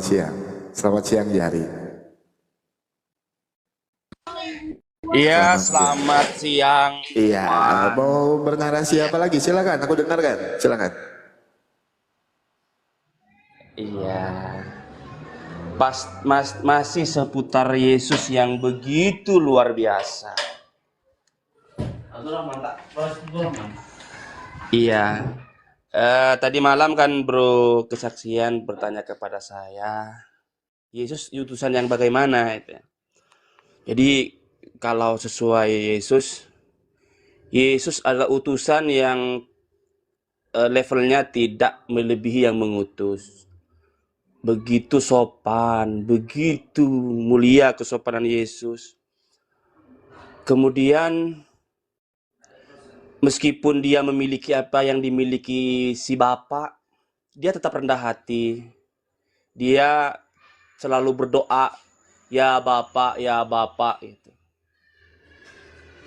siang. Selamat siang Jari. Iya, Selamat siang. selamat siang. Iya, Wah, mau bernarasi apa lagi? Silakan, aku dengarkan. Silakan. iya. Masih seputar Yesus yang begitu luar biasa. Iya. Tadi malam kan Bro kesaksian bertanya kepada saya, Yesus utusan yang bagaimana itu. Jadi kalau sesuai Yesus, Yesus adalah utusan yang levelnya tidak melebihi yang mengutus. Begitu sopan, begitu mulia kesopanan Yesus. Kemudian meskipun dia memiliki apa yang dimiliki si Bapa, dia tetap rendah hati. Dia selalu berdoa, ya Bapa, ya Bapa itu.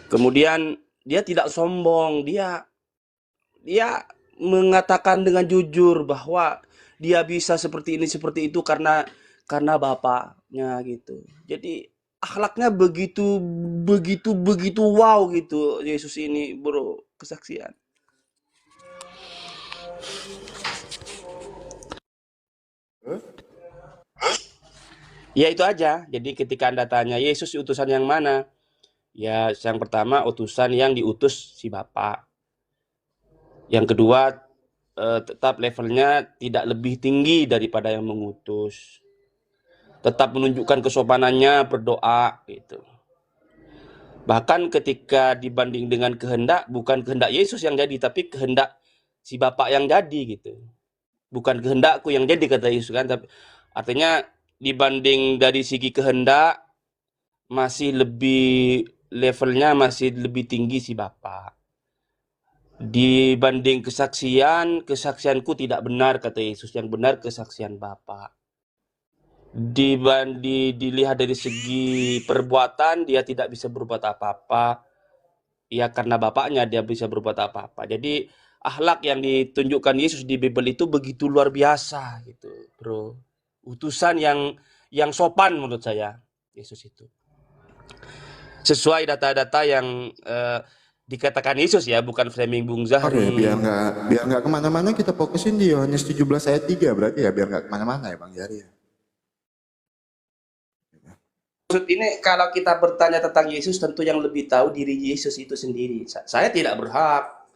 Kemudian dia tidak sombong, dia mengatakan dengan jujur bahwa dia bisa seperti ini seperti itu karena bapaknya gitu. Jadi akhlaknya begitu begitu begitu wow gitu Yesus ini, Bro, kesaksian. Ya itu aja. Jadi ketika Anda tanya Yesus utusan yang mana? Ya yang pertama utusan yang diutus si Bapa. Yang kedua tetap levelnya tidak lebih tinggi daripada yang mengutus. Tetap menunjukkan kesopanannya berdoa gitu. Bahkan ketika dibanding dengan kehendak, bukan kehendak Yesus yang jadi, tapi kehendak si Bapak yang jadi gitu. Bukan kehendakku yang jadi kata Yesus kan, tapi artinya dibanding dari segi kehendak masih lebih levelnya masih lebih tinggi si Bapak. Dibanding kesaksian, kesaksianku tidak benar kata Yesus, yang benar kesaksian Bapak. Dilihat dari segi perbuatan dia tidak bisa berbuat apa-apa ya karena bapaknya dia bisa berbuat apa-apa. Jadi akhlak yang ditunjukkan Yesus di Bible itu begitu luar biasa gitu, Bro. Utusan yang sopan menurut saya Yesus itu. Sesuai data-data yang dikatakan Yesus ya, bukan framing Bung Oke, Zahri. biar nggak kemana-mana kita fokusin di Yohanes 17 ayat 3 berarti ya, biar nggak kemana-mana ya Bang Jari ya. Maksud ini kalau kita bertanya tentang Yesus tentu yang lebih tahu diri Yesus itu sendiri. Saya tidak berhak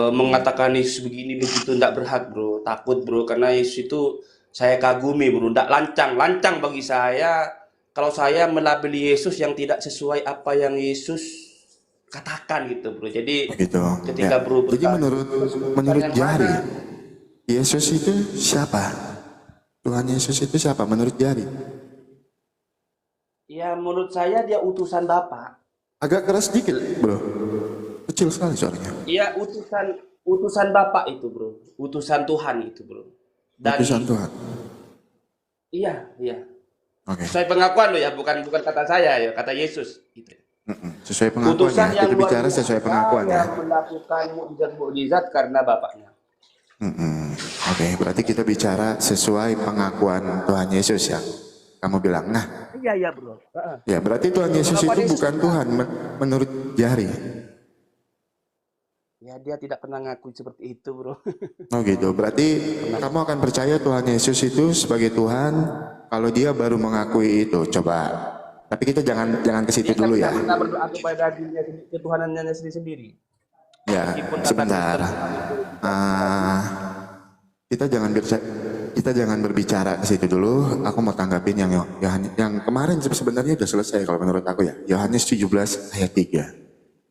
mengatakan Yesus begini begitu, tidak berhak Bro, takut Bro, karena Yesus itu saya kagumi Bro, tidak lancang bagi saya kalau saya melabeli Yesus yang tidak sesuai apa yang Yesus katakan gitu Bro. Jadi Begitu. Ya. ketika Bro Jadi bertanya menurut yang Jari, mana, Yesus itu siapa? Tuhan Yesus itu siapa menurut Jari? ya menurut saya dia utusan Bapa. Agak keras dikit, Bro. Kecil sekali suaranya. Iya, utusan Bapa itu Bro, utusan Tuhan itu Bro. Utusan Dan Tuhan. iya, Oke. sesuai pengakuan lo ya, bukan kata saya ya, kata Yesus gitu. Sesuai pengakuan ya. Utusan yang Kita luar bicara sesuai biasa pengakuan ya. yang melakukan mukjizat-mukjizat karena Bapaknya. Oke, berarti kita bicara sesuai pengakuan Tuhan Yesus ya. Kamu bilang, nah, Iya Bro. ya berarti Tuhan Yesus itu bukan Tuhan menurut Jari. Ya dia tidak pernah ngaku seperti itu Bro. Oh gitu, berarti kamu akan percaya Tuhan Yesus itu sebagai Tuhan kalau dia baru mengakui itu. Coba, tapi kita jangan ke situ Dia dulu ya. tidak pernah berdoa kepada dirinya ketuhanannya sendiri. Ya, sebentar. Kita jangan berbicara ke situ dulu. Aku mau tanggapin yang kemarin sebenarnya sudah selesai kalau menurut aku ya. Yohanes 17 ayat 3.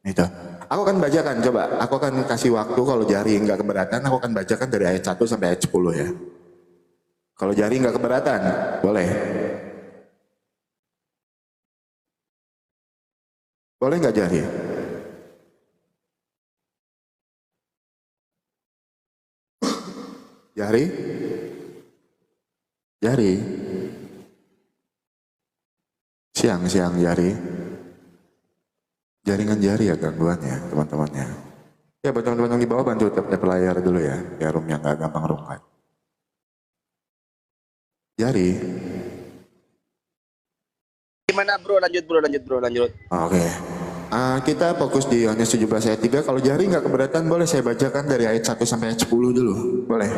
Itu. Aku akan bacakan, coba. Aku akan kasih waktu kalau Jari nggak keberatan, aku akan bacakan dari ayat 1 sampai ayat 10 ya. Kalau Jari nggak keberatan, boleh. Boleh nggak Jari? Jari? Jari? Siang Jari. Jaringan Jari ya gangguannya teman-temannya. Ya buat teman-teman yang di bawah bantu tap layar dulu ya, biar roomnya nggak gampang rungkat. Jari. Gimana bro? Lanjut bro, lanjut. Oke. Kita fokus di Yohanes 17 ayat 3. Kalau jari nggak keberatan, boleh saya bacakan dari ayat 1 sampai ayat 10 dulu. Boleh.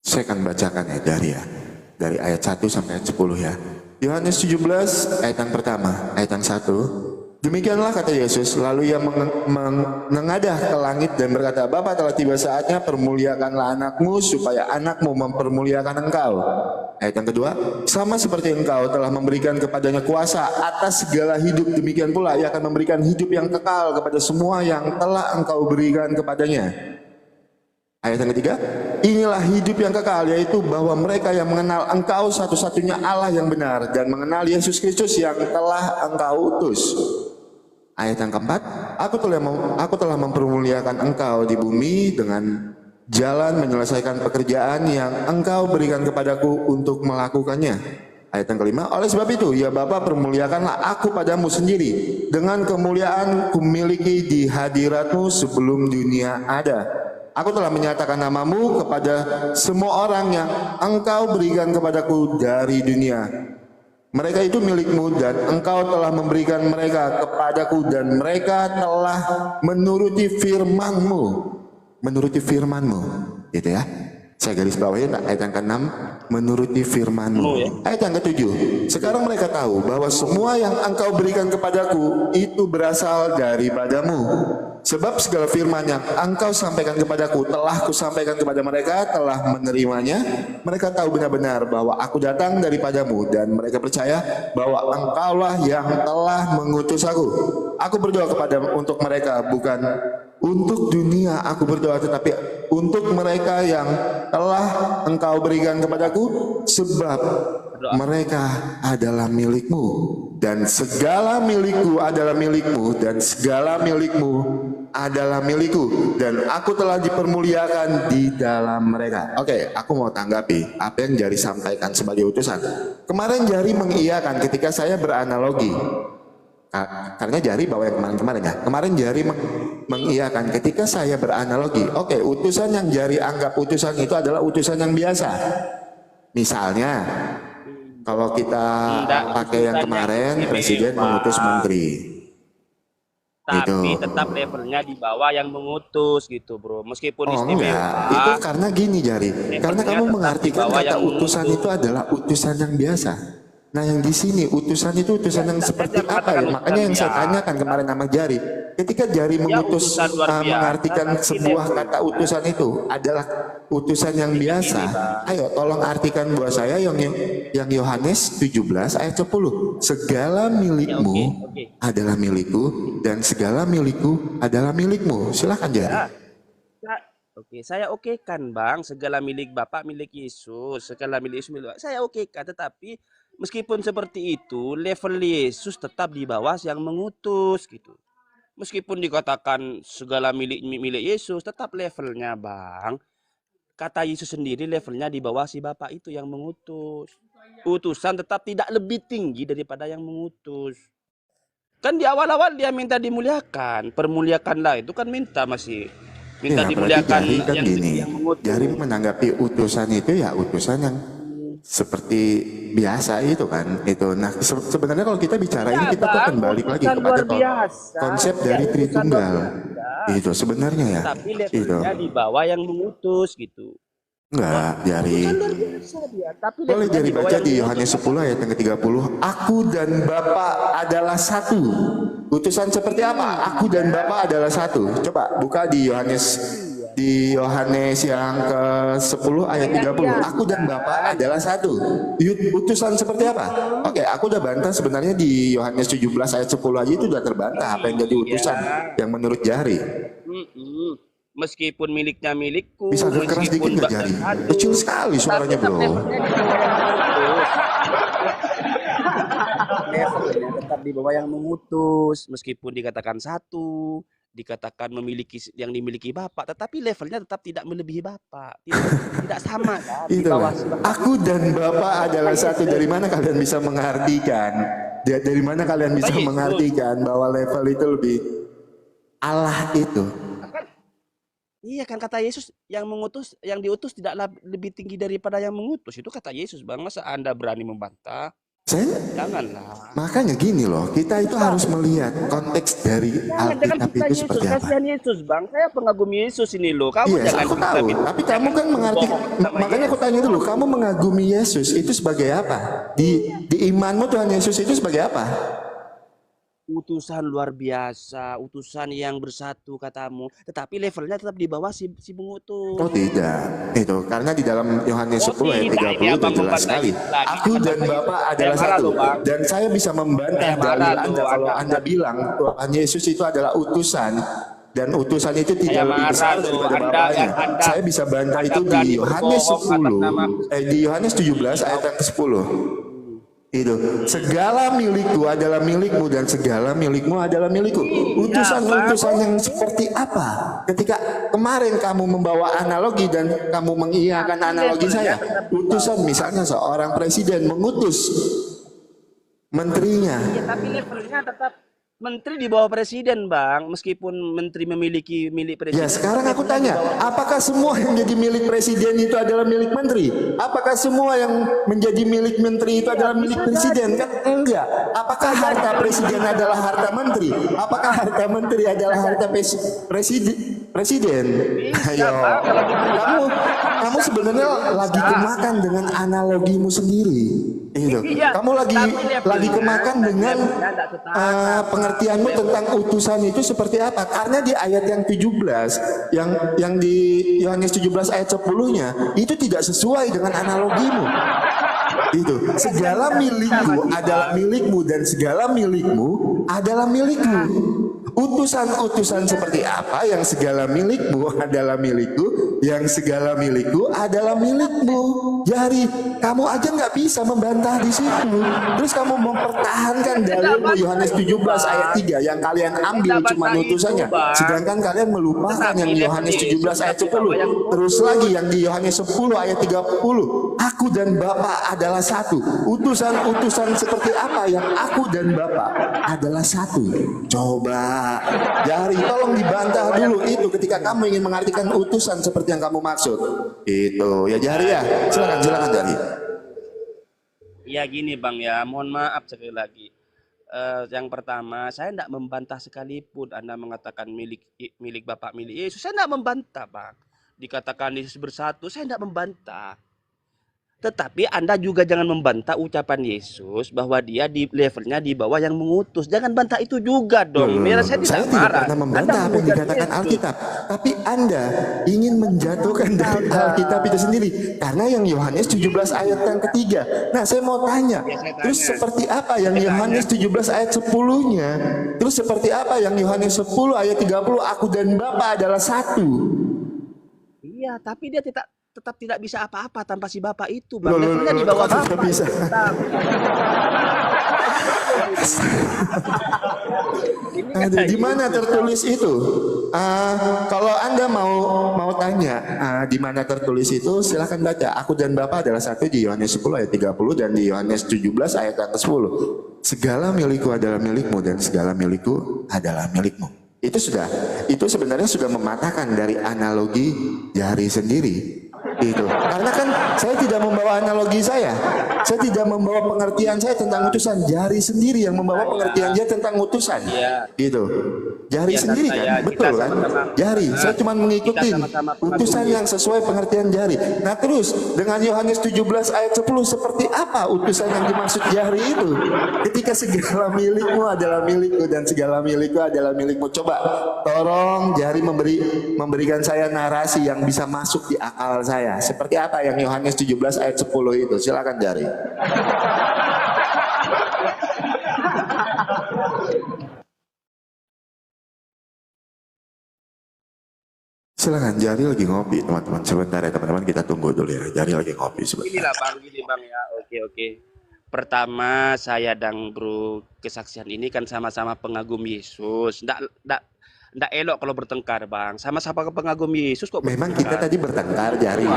Saya akan bacakan ya jari ya. Dari ayat 1 sampai ayat 10 ya. Yohanes 17 ayat yang pertama, ayat yang 1. Demikianlah kata Yesus, lalu ia menengadah ke langit dan berkata, Bapa, telah tiba saatnya, permuliakanlah anakmu supaya anakmu mempermuliakan engkau. Ayat yang kedua, sama seperti engkau telah memberikan kepadanya kuasa atas segala hidup, demikian pula ia akan memberikan hidup yang kekal kepada semua yang telah engkau berikan kepadanya. Ayat yang ketiga, inilah hidup yang kekal, yaitu bahwa mereka yang mengenal engkau satu-satunya Allah yang benar dan mengenal Yesus Kristus yang telah engkau utus. Ayat yang keempat, aku telah mempermuliakan engkau di bumi dengan jalan menyelesaikan pekerjaan yang engkau berikan kepadaku untuk melakukannya. Ayat yang kelima, oleh sebab itu, ya Bapa, permuliakanlah aku padamu sendiri dengan kemuliaan kumiliki di hadiratmu sebelum dunia ada. Aku telah menyatakan namamu kepada semua orang yang engkau berikan kepadaku dari dunia. Mereka itu milikmu dan engkau telah memberikan mereka kepadaku dan mereka telah menuruti firman-Mu. Menuruti firman-Mu. Gitu ya. Saya garis bawahin ayat yang ke-6, menuruti firman-Mu. Ayat yang ke-7, sekarang mereka tahu bahwa semua yang engkau berikan kepadaku itu berasal daripadamu. Sebab segala firman yang engkau sampaikan kepadaku telah kusampaikan kepada mereka, telah menerimanya. Mereka tahu benar-benar bahwa aku datang daripadamu dan mereka percaya bahwa engkaulah yang telah mengutus aku. Aku berdoa untuk mereka, bukan untuk dunia aku berdoa, tetapi untuk mereka yang telah engkau berikan kepadaku, sebab mereka adalah milikmu dan segala milikku adalah milikmu dan segala milikmu adalah milikku dan aku telah dipermuliakan di dalam mereka. Oke, aku mau tanggapi apa yang Jari sampaikan sebagai utusan. Kemarin Jari mengiyakan ketika saya beranalogi. Karena Jari bawa yang kemarin-kemarin ya. Kemarin Jari mengiyakan ketika saya beranalogi. Oke, utusan yang Jari anggap utusan itu adalah utusan yang biasa. Misalnya, kalau kita pakai yang kemarin, presiden mengutus menteri. Tapi gitu. Tetap levelnya di bawah yang mengutus gitu bro, meskipun istimewa. Enggak, itu karena gini Jari. Karena kamu mengartikan kata utusan itu adalah utusan yang biasa. Nah yang di sini utusan itu utusan yang seperti apa ya? Makanya yang saya tanyakan kemarin sama Jari. Ketika Jari mengutus, mengartikan sebuah kata utusan itu adalah utusan yang biasa. Ayo tolong artikan buat saya yang Yohanes 17 ayat 10. Segala milikmu adalah milikku dan segala milikku adalah milikmu. Silakan Jari. Oke, saya okekan bang, segala milik Bapak milik Yesus, segala milik Yesus milik Bapak. Saya okekan, tetapi meskipun seperti itu, level Yesus tetap di bawah yang mengutus gitu. Meskipun dikatakan segala milik Yesus, tetap levelnya bang. Kata Yesus sendiri levelnya di bawah si Bapak itu yang mengutus. Utusan tetap tidak lebih tinggi daripada yang mengutus. Kan di awal-awal dia minta dimuliakan, permuliakanlah itu kan minta masih. Minta ya, dimuliakan Jari kan yang gini. Jari menanggapi utusan itu ya utusan yang seperti biasa itu kan itu. Nah sebenarnya kalau kita bicara ini kita tuh akan balik lagi kepada konsep dari Tritunggal itu sebenarnya ya. Tapi levelnya di bawah yang mengutus gitu. Enggak, Jari. Boleh Jari baca di Yohanes 10 ayat yang ke-30. Aku dan Bapa adalah satu. Utusan seperti apa? Aku dan Bapa adalah satu. Coba buka di Yohanes yang ke-10 ayat 30. Aku dan Bapa adalah satu. Utusan seperti apa? Oke, aku udah bantah sebenarnya di Yohanes 17 ayat 10 aja itu udah terbantah apa yang jadi utusan yang menurut Jari. Meskipun miliknya milikku. Bisa agak keras dikit nggak Jari? Kecil sekali suaranya bro. Levelnya tetap di bawah yang mengutus, meskipun dikatakan satu, dikatakan memiliki yang dimiliki Bapak, tetapi levelnya tetap tidak melebihi Bapak, tidak sama kan? Di bawah aku dan Bapak adalah satu. Dari mana kalian bisa mengartikan? Dari mana kalian bisa mengartikan bahwa level itu lebih Allah itu? Iya kan kata Yesus, yang diutus tidaklah lebih tinggi daripada yang mengutus. Itu kata Yesus, Bang. Masa Anda berani membantah? Saya Janganlah. makanya gini loh, kita itu harus melihat konteks dari Jangan Alkitab kita itu Yesus, seperti apa. kasihan Yesus, Bang. Saya pengagum Yesus ini loh. Kamu Iya, jangan aku tahu. Tapi kamu kan mengerti, bohong sama makanya aku Yesus. tanya dulu, kamu mengagumi Yesus itu sebagai apa? Di imanmu Tuhan Yesus itu sebagai apa? Utusan luar biasa, utusan yang bersatu katamu, tetapi levelnya tetap di bawah si pengutus. Oh tidak, itu karena di dalam Yohanes 10 ayat 30 ini itu abang jelas membantah sekali. Yesus lagi. Aku dan Bapa adalah marah satu. loh, Bang. Dan saya bisa membantah Saya marah dalil loh, Anda kalau Anda- Anda bilang Tuhan Yesus itu adalah utusan dan utusan itu tidak Saya lebih besar marah loh, daripada Anda- Bapaknya. Anda- Saya bisa bantah Anda itu di berani Yohanes berbohong atas nama 10, di Yohanes 17 ayat yang ke-10. Itu segala milikku adalah milikmu dan segala milikmu adalah milikku. Utusan-utusan yang seperti apa? Ketika kemarin kamu membawa analogi dan kamu mengiyakan analogi saya, utusan misalnya seorang presiden mengutus menterinya. Ya, tapi levelnya tetap menteri di bawah presiden, Bang. Meskipun menteri memiliki milik presiden. Ya sekarang aku tanya, apakah semua yang menjadi milik presiden itu adalah milik menteri? Apakah semua yang menjadi milik menteri itu adalah milik presiden? Kan enggak. Apakah harta presiden adalah harta menteri? Apakah harta menteri adalah harta presiden? Ayo, kamu sebenarnya lagi kemakan dengan analogimu sendiri. Itu. Kamu lagi kemakan dengan pengertianmu tentang utusan itu seperti apa? Karena di ayat yang 17, yang di Yohanes 17 ayat 10-nya itu tidak sesuai dengan analogimu. Itu segala milikku adalah milikmu dan segala milikmu adalah milikmu. Utusan-utusan seperti apa yang segala milikmu adalah milikku, yang segala milikku adalah milikmu. Jadi kamu aja nggak bisa membantah di situ. Terus kamu mempertahankan dalilmu Yohanes 17 ayat 3 yang kalian ambil cuma utusannya, sedangkan kalian melupakan yang Yohanes 17 ayat 10. Terus lagi yang di Yohanes 10 ayat 30, aku dan Bapa adalah satu. Utusan-utusan seperti apa yang aku dan Bapa adalah satu? Coba Jari, tolong dibantah dulu itu ketika kamu ingin mengartikan utusan seperti yang kamu maksud. Itu ya Jari ya. Silakan Jari. Ya gini Bang ya, mohon maaf sekali lagi. Yang pertama, saya tidak membantah sekalipun Anda mengatakan milik Bapak, milik Yesus. Saya tidak membantah, Bang. Dikatakan Yesus bersatu, saya tidak membantah. Tetapi Anda juga jangan membantah ucapan Yesus bahwa dia di levelnya di bawah yang mengutus. Jangan bantah itu juga dong. Saya tidak pernah membantah apa yang dikatakan Alkitab. Tapi Anda ingin menjatuhkan dari Alkitab itu sendiri. Karena yang Yohanes 17 ayat yang ketiga. Nah saya mau tanya. Terus seperti apa yang Yohanes 17 ayat 10-nya? Terus seperti apa yang Yohanes 10 ayat 30? Aku dan Bapa adalah satu. Iya, tapi dia tetap tidak bisa apa-apa tanpa si Bapak itu, Bang. Levelnya di bawah Bapak. Bisa. Di mana tertulis itu? Kalau Anda mau tanya di mana tertulis itu, silahkan baca. Aku dan Bapa adalah satu di Yohanes 10 ayat 30 dan di Yohanes 17 ayat yang ke-10. Segala milikku adalah milikmu dan segala milikku adalah milikmu. Itu sebenarnya sudah mematahkan dari analogi Jari sendiri. Itu karena kan saya tidak membawa analogi saya tidak membawa pengertian saya tentang utusan. Jari sendiri yang membawa pengertian dia tentang utusan. Gitu Jari sendiri kan betul kan Jari, saya cuma mengikuti utusan yang sesuai pengertian Jari. Nah terus dengan Yohanes 17 ayat 10 seperti apa utusan yang dimaksud Jari itu ketika segala milikmu adalah milikku dan segala milikku adalah milikmu? Coba tolong Jari memberikan saya narasi yang bisa masuk di akal saya. Seperti apa yang Yohanes 17 ayat 10 itu? Silakan Jari. Silakan, Jari lagi ngopi teman-teman. Sebentar ya teman-teman, kita tunggu dulu ya. Jari lagi ngopi sebentar. Inilah Bang, gini Bang ya. Oke. Pertama saya dan Bro kesaksian ini kan sama-sama pengagum Yesus. Nggak elok kalau bertengkar Bang. Sama-sama pengagum Yesus kok bertengkar. Memang kita tadi bertengkar Jari.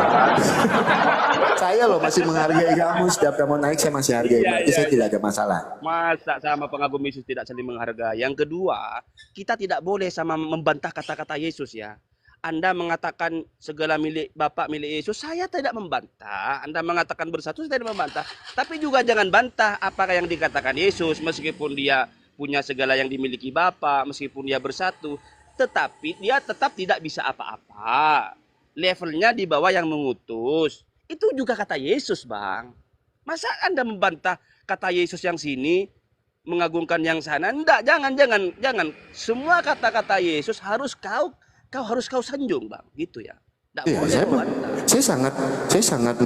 Saya loh masih menghargai kamu. Setiap kamu naik saya masih hargai. Berarti saya tidak ada masalah. Masa sama pengagum Yesus tidak saling menghargai. Yang kedua, kita tidak boleh sama membantah kata-kata Yesus ya. Anda mengatakan segala milik Bapak milik Yesus, saya tidak membantah. Anda mengatakan bersatu, saya tidak membantah. Tapi juga jangan bantah apa yang dikatakan Yesus, meskipun dia punya segala yang dimiliki Bapa, meskipun dia bersatu, tetapi dia tetap tidak bisa apa-apa. Levelnya di bawah yang mengutus. Itu juga kata Yesus, Bang. Masa Anda membantah kata Yesus yang sini, mengagungkan yang sana? Enggak, jangan. Semua kata-kata Yesus harus kau sanjung, Bang. Gitu ya. Enggak Iya, boleh membantah. saya sangat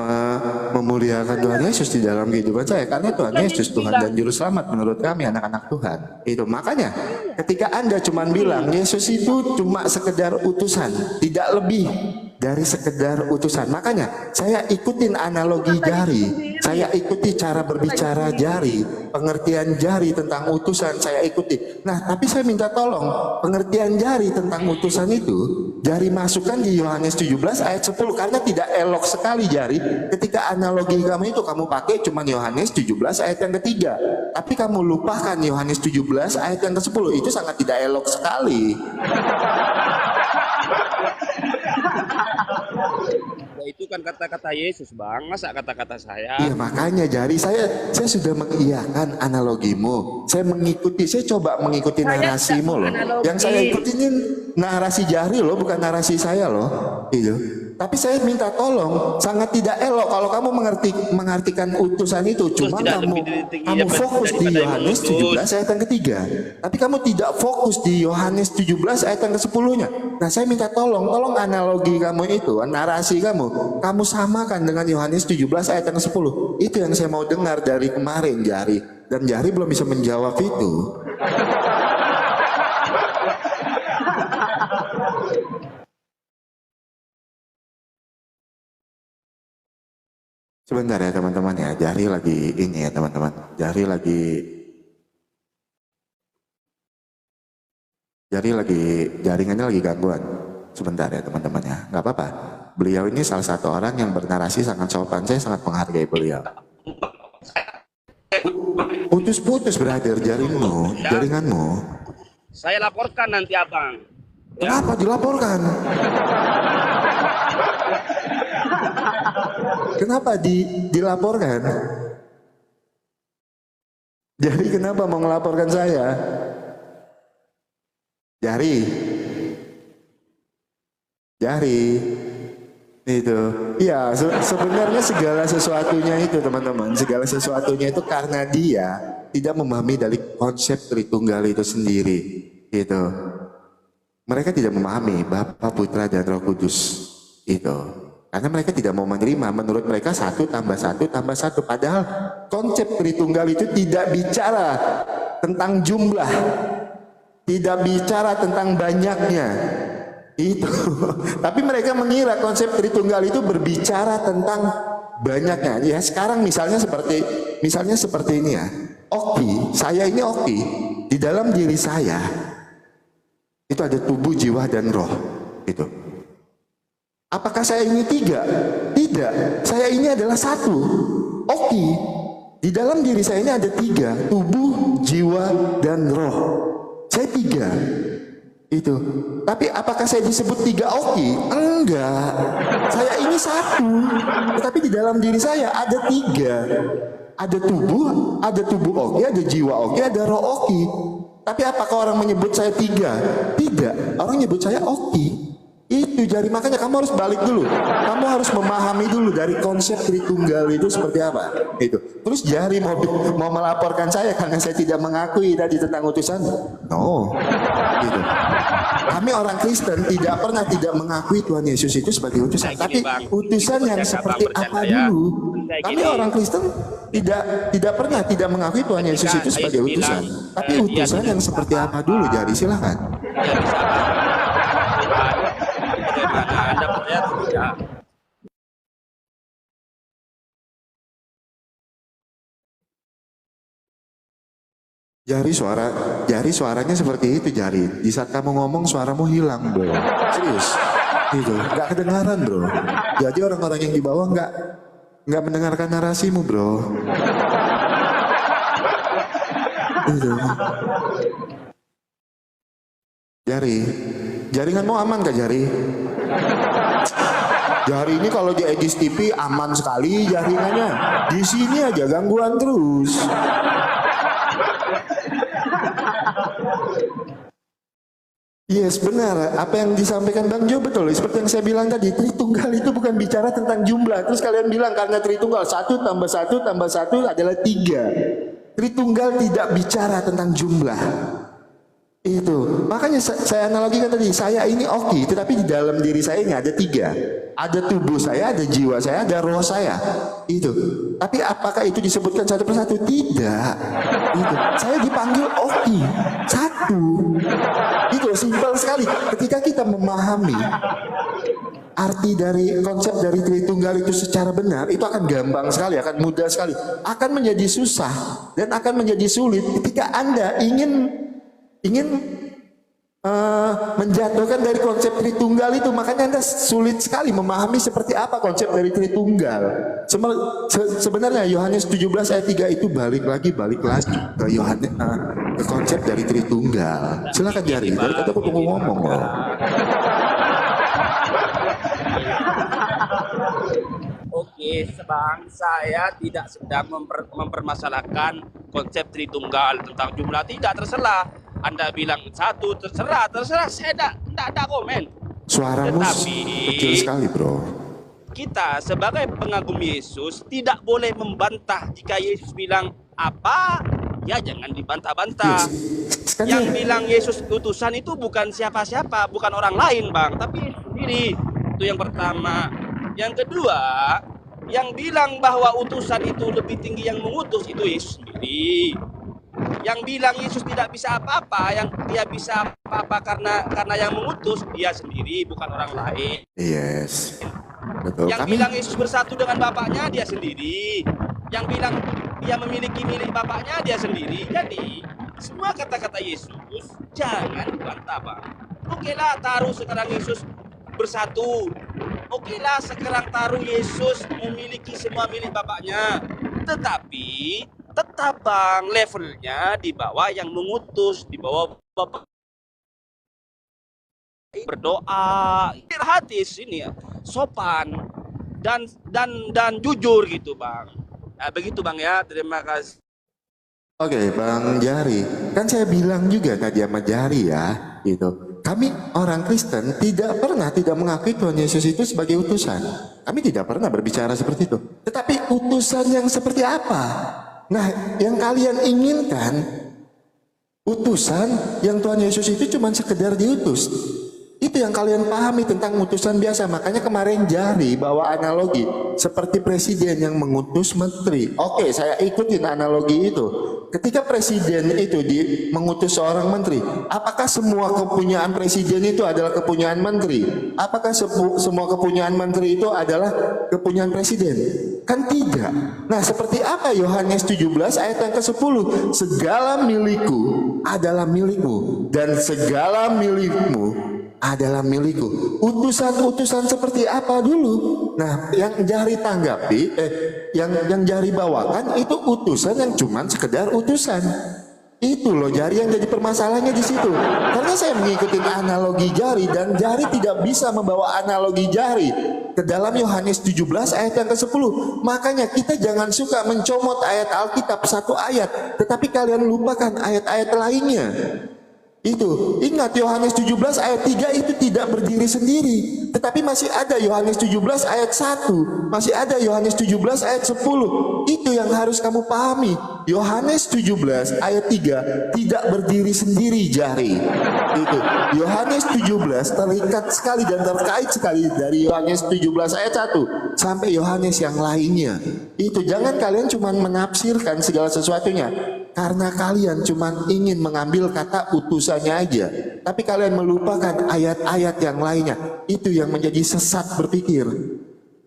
memuliakan Tuhan Yesus di dalam kehidupan saya, karena Tuhan Yesus Tuhan dan Juru Selamat menurut kami anak-anak Tuhan. Itu makanya ketika Anda cuma bilang Yesus itu cuma sekedar utusan, tidak lebih dari sekedar utusan. Makanya saya ikutin analogi jari, saya ikuti cara berbicara jari, pengertian jari tentang utusan saya ikuti. Nah, tapi saya minta tolong, pengertian jari tentang utusan itu jari masukkan di Yohanes 17 ayat 10, karena tidak elok sekali jari ketika analogi kamu itu kamu pakai cuma Yohanes 17 ayat yang ketiga, tapi kamu lupakan Yohanes 17 ayat yang ke-10. Itu sangat tidak elok sekali. Ya, itu kan kata-kata Yesus, Bang. Masa kata-kata saya? Iya, makanya jari saya sudah mengiyakan analogimu. Saya coba mengikuti narasimu loh. Yang saya ikutin narasi jari loh, bukan narasi saya loh. Itu. Tapi saya minta tolong, sangat tidak elok kalau kamu mengartikan utusan itu cuma kamu fokus di Yohanes 17 ayat yang ketiga. Tapi kamu tidak fokus di Yohanes 17 ayat yang ke-10-nya. Nah, saya minta tolong analogi kamu itu, narasi kamu samakan dengan Yohanes 17 ayat yang ke-10. Itu yang saya mau dengar dari kemarin Jari. Dan Jari belum bisa menjawab itu. Sebentar ya teman-teman ya, Jari lagi ini ya teman-teman. Jari lagi jaringannya lagi gangguan. Sebentar ya teman-teman ya, nggak apa-apa. Beliau ini salah satu orang yang bernarasi sangat sopan, saya sangat menghargai beliau. Putus-putus brother jaringanmu. Saya laporkan nanti, Abang. Ya. Kenapa dilaporkan? Kenapa dilaporkan? Jadi kenapa mau melaporkan saya? Jari itu iya, sebenarnya segala sesuatunya itu teman-teman, segala sesuatunya itu karena dia tidak memahami dari konsep Tritunggal itu sendiri gitu. Mereka tidak memahami Bapa, Putra dan Roh Kudus itu, karena mereka tidak mau menerima. Menurut mereka 1 tambah 1 tambah 1, padahal konsep Tritunggal itu tidak bicara tentang jumlah, tidak bicara tentang banyaknya itu. Tapi mereka mengira konsep Tritunggal itu berbicara tentang banyaknya. Ya sekarang misalnya seperti ini ya. Oki, saya ini Oki. Di dalam diri saya itu ada tubuh, jiwa dan roh. Itu. Apakah saya ini 3? Tidak. Saya ini adalah 1. Oki. Di dalam diri saya ini ada 3, tubuh, jiwa dan roh. Saya 3. Itu. Tapi apakah saya disebut 3 Oki? Enggak. Saya ini 1. Tetapi di dalam diri saya ada 3. Ada tubuh Oki, ada jiwa Oki, ada roh Oki. Tapi apakah orang menyebut saya 3? Tidak. Orang menyebut saya Oki. Itu Jari, makanya kamu harus balik dulu. Kamu harus memahami dulu dari konsep Tritunggal itu seperti apa. Itu. Terus Jari mau melaporkan saya karena saya tidak mengakui tadi tentang utusan. No. Gitu. Kami orang Kristen tidak pernah tidak mengakui Tuhan Yesus itu sebagai utusan. Tapi utusan yang seperti apa dulu? Kami orang Kristen tidak pernah tidak mengakui Tuhan Yesus itu sebagai utusan. Tapi utusan yang seperti apa dulu Jari, silahkan. Anda percaya atau tidak? Jari suaranya seperti itu Jari. Di saat kamu ngomong suaramu hilang bro. Serius. Itu nggak kedengaran bro. Jadi orang-orang yang di bawah nggak mendengarkan narasimu bro. Itu. Jari, jaringanmu aman gak Jari? Jari ini kalau di Edis TV aman sekali jaringannya. Di sini aja gangguan terus. Yes, benar. Apa yang disampaikan Bang Jo betul. Seperti yang saya bilang tadi, Tritunggal itu bukan bicara tentang jumlah. Terus kalian bilang karena Tritunggal 1 tambah 1 tambah 1 adalah 3. Tritunggal tidak bicara tentang jumlah. Itu. Makanya saya analogikan tadi, saya ini oke, tetapi di dalam diri saya ini ada 3. Ada tubuh saya, ada jiwa saya, ada roh saya. Itu. Tapi apakah itu disebutkan satu persatu? Tidak. Itu. Saya dipanggil oke, 1. Itu simpel sekali. Ketika kita memahami arti dari konsep dari Tritunggal itu secara benar, itu akan gampang sekali, akan mudah sekali. Akan menjadi susah dan akan menjadi sulit ketika Anda ingin menjatuhkan dari konsep Tritunggal itu. Makanya Anda sulit sekali memahami seperti apa konsep dari Tritunggal. Sebenarnya Yohanes 17 ayat 3 itu balik lagi ke Yohanes, ke konsep dari Tritunggal. Silakan Jari, dari kata aku tunggu ngomong loh. Oke, Bang, saya tidak sedang mempermasalahkan konsep Tritunggal tentang jumlah. Tidak, terserah. Anda bilang 1, terserah. Saya tidak komen. Suaramu kecil sekali, bro. Kita sebagai pengagum Yesus tidak boleh membantah. Jika Yesus bilang apa, ya jangan dibantah-bantah. Yes. Yang bilang Yesus utusan itu bukan siapa-siapa, bukan orang lain, Bang, tapi Yesus sendiri. Itu yang pertama. Yang kedua, yang bilang bahwa utusan itu lebih tinggi yang mengutus itu Yesus sendiri. Yang bilang Yesus tidak bisa apa-apa, yang dia bisa apa-apa karena yang mengutus dia sendiri, bukan orang lain. Yes. Betul. Yang bilang Yesus bersatu dengan Bapaknya dia sendiri. Yang bilang dia memiliki milik Bapaknya dia sendiri. Jadi semua kata-kata Yesus jangan dibantah, Bang. Oke lah, taruh sekarang Yesus bersatu. Oke lah, sekarang taruh Yesus memiliki semua milik Bapaknya. Tetapi tetap, Bang, levelnya di bawah yang mengutus, di bawah Bapak berdoa, hati sini ya, sopan dan jujur gitu, Bang. Nah, begitu, Bang, ya. Terima kasih. Oke, Bang Jari, kan saya bilang juga tadi sama Jari ya, gitu. Kami orang Kristen tidak mengakui Tuhan Yesus itu sebagai utusan. Kami tidak pernah berbicara seperti itu. Tetapi utusan yang seperti apa? Nah, yang kalian inginkan utusan yang Tuhan Yesus itu cuma sekedar diutus. Itu yang kalian pahami tentang utusan biasa. Makanya kemarin Jari bawa analogi seperti presiden yang mengutus menteri. Oke, saya ikutin analogi itu. Ketika presiden itu mengutus seorang menteri, apakah semua kepunyaan presiden itu adalah kepunyaan menteri? Apakah semua kepunyaan menteri itu adalah kepunyaan presiden? Kan tidak. Nah, seperti apa Yohanes 17 ayat yang ke-10? Segala milikku adalah milikmu dan segala milikmu adalah milikku. Utusan-utusan seperti apa dulu? Nah, yang Jari tanggapi, yang Jari bawakan itu utusan yang cuman sekedar utusan. Itu loh Jari yang jadi permasalahannya di situ. Karena saya mengikuti analogi Jari dan Jari tidak bisa membawa analogi Jari ke dalam Yohanes 17 ayat yang ke-10. Makanya kita jangan suka mencomot ayat Alkitab satu ayat, tetapi kalian lupakan ayat-ayat lainnya. Itu, ingat Yohanes 17 ayat 3 itu tidak berdiri sendiri, tetapi masih ada Yohanes 17 ayat 1, masih ada Yohanes 17 ayat 10. Itu yang harus kamu pahami. Yohanes 17 ayat 3 tidak berdiri sendiri, Jari. Itu. Yohanes 17 terikat sekali dan terkait sekali dari Yohanes 17 ayat 1 sampai Yohanes yang lainnya. Itu, jangan kalian cuma menafsirkan segala sesuatunya karena kalian cuma ingin mengambil kata utusannya aja, tapi kalian melupakan ayat-ayat yang lainnya. Itu yang menjadi sesat berpikir.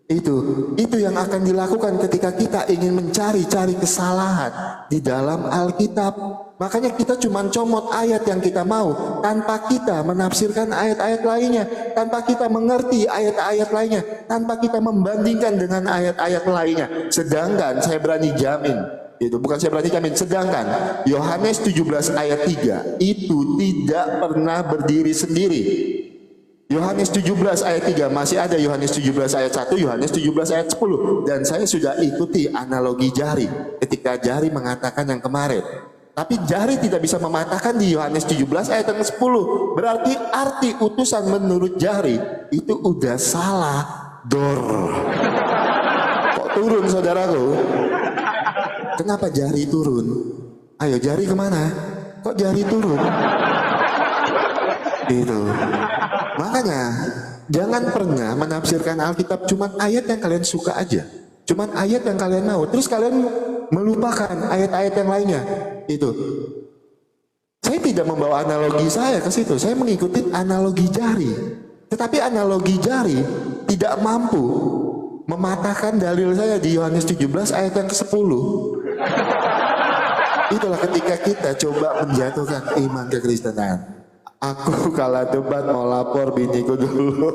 Itu yang akan dilakukan ketika kita ingin mencari-cari kesalahan di dalam Alkitab. Makanya kita cuma comot ayat yang kita mau tanpa kita menafsirkan ayat-ayat lainnya, tanpa kita mengerti ayat-ayat lainnya, tanpa kita membandingkan dengan ayat-ayat lainnya. Sedangkan saya berani jamin, itu bukan saya berani jamin, sedangkan Yohanes 17 ayat 3 itu tidak pernah berdiri sendiri. Yohanes 17 ayat 3 masih ada, Yohanes 17 ayat 1, Yohanes 17 ayat 10. Dan saya sudah ikuti analogi jari ketika jari mengatakan yang kemarin. Tapi jari tidak bisa mematahkan di Yohanes 17 ayat yang 10. Berarti arti utusan menurut jari itu udah salah. Kok turun saudaraku? Kenapa jari turun? Ayo jari kemana? Kok jari turun? Itu. Makanya jangan pernah menafsirkan Alkitab cuman ayat yang kalian suka aja, cuman ayat yang kalian mau, terus kalian melupakan ayat-ayat yang lainnya. Itu. Saya tidak membawa analogi saya ke situ, saya mengikuti analogi jari. Tetapi analogi jari tidak mampu mematahkan dalil saya di Yohanes 17 ayat yang ke-10. Itulah ketika kita coba menjatuhkan iman kekristenan. Aku kalah debat mau lapor biniku dulu.